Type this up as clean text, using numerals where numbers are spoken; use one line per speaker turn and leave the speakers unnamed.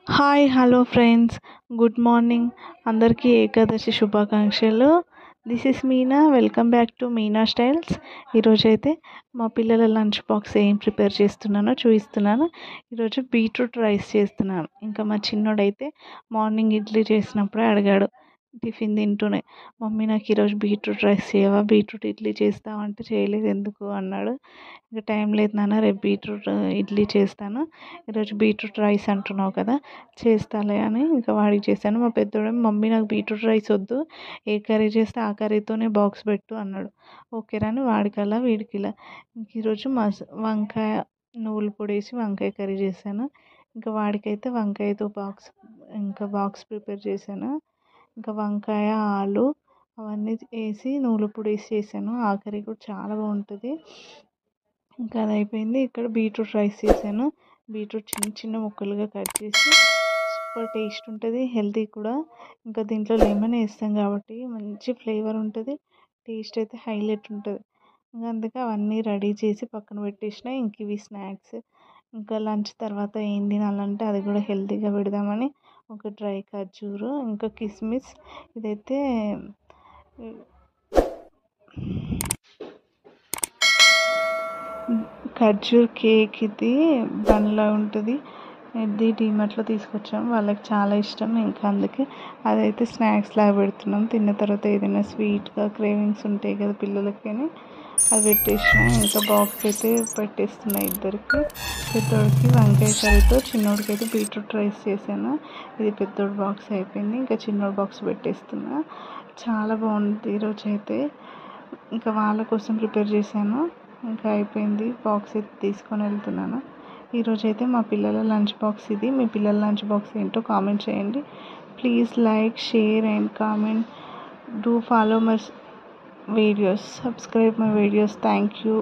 Hi hello friends, good morning. అందరికీ ఏకాదశి శుభాకాంక్షలు. This is Meena. Welcome back to Meena styles. ఈరోజైతే మా పిల్లల లంచ్ బాక్స్ ఏం ప్రిపేర్ చేస్తున్నానో చూపిస్తున్నాను. ఈరోజు బీట్రూట్ రైస్ చేస్తున్నాను. ఇంకా మా చిన్నోడైతే మార్నింగ్ ఇడ్లీ చేసినప్పుడే అడిగాడు టిఫిన్ తింటూనే, మమ్మీ నాకు ఈరోజు బీట్రూట్ రైస్ చేయవా, బీట్రూట్ ఇడ్లీ చేస్తామంటే చేయలేదు ఎందుకు అన్నాడు. ఇంకా టైం లేదు నాన్న, రేపు బీట్రూట్ ఇడ్లీ చేస్తాను, ఈరోజు బీట్రూట్ రైస్ అంటున్నావు కదా చేస్తాలే అని ఇంకా వాడికి చేశాను. మా పెద్దోడు మమ్మీ నాకు బీట్రూట్ రైస్ వద్దు, ఏ కర్రీ చేస్తే ఆ కర్రీతోనే బాక్స్ పెట్టు అన్నాడు. ఓకే రాని వాడికలా వీడికిలా. ఇంక ఈరోజు వంకాయ నువ్వుల పొడి వేసి వంకాయ కర్రీ చేశాను. ఇంకా వాడికైతే వంకాయతో బాక్స్ ప్రిపేర్ చేశాను. ఇంకా వంకాయ ఆలు అవన్నీ వేసి నువ్వుల పొడి వేసి చేశాను. ఆ కర్రీ కూడా చాలా బాగుంటుంది. ఇంకా అది అయిపోయింది. ఇక్కడ బీట్రూట్ రైస్ చేశాను. బీట్రూట్ చిన్న చిన్న ముక్కలుగా కట్ చేసి, సూపర్ టేస్ట్ ఉంటుంది, హెల్తీ కూడా. ఇంకా దీంట్లో లెమన్ వేస్తాం కాబట్టి మంచి ఫ్లేవర్ ఉంటుంది, టేస్ట్ అయితే హైలైట్ ఉంటుంది. ఇంకా అందుకే అవన్నీ రెడీ చేసి పక్కన పెట్టేసిన. ఇంక ఇవి స్నాక్స్. ఇంకా లంచ్ తర్వాత ఏం తినాలంటే అది కూడా హెల్తీగా పెడదామని ఒక డ్రై ఖర్జూరు, ఇంకా కిస్మిస్, ఇదైతే ఖర్జూర్ కేక్, ఇది బండ్లా ఉంటుంది. ఇది డీమార్ట్లో తీసుకొచ్చాము, వాళ్ళకి చాలా ఇష్టం. ఇంకా అందుకే అదైతే స్నాక్స్ లాగా పెడుతున్నాం. తిన్న తర్వాత ఏదైనా స్వీట్గా క్రేవింగ్స్ ఉంటాయి కదా పిల్లలకి అని అది పెట్టేసిన. ఇంకా బాక్స్ అయితే పెట్టేస్తున్నా ఇద్దరికి. పెద్దోడికి వంకాయ కర్రీతో, చిన్నోడికి అయితే బీట్రూట్ రైస్ చేశాను. ఇది పెద్దోడి బాక్స్ అయిపోయింది. ఇంకా చిన్నోడి బాక్స్ పెట్టేస్తున్నా. చాలా బాగుంది ఈరోజు అయితే. ఇంకా వాళ్ళ కోసం ప్రిపేర్ చేశాను. ఇంకా అయిపోయింది, బాక్స్ అయితే తీసుకొని వెళ్తున్నాను. ఈరోజైతే మా పిల్లల లంచ్ బాక్స్ ఇది. మీ పిల్లల లంచ్ బాక్స్ ఏంటో కామెంట్ చేయండి. Please like, share and comment. Do follow my videos, subscribe my videos. Thank you.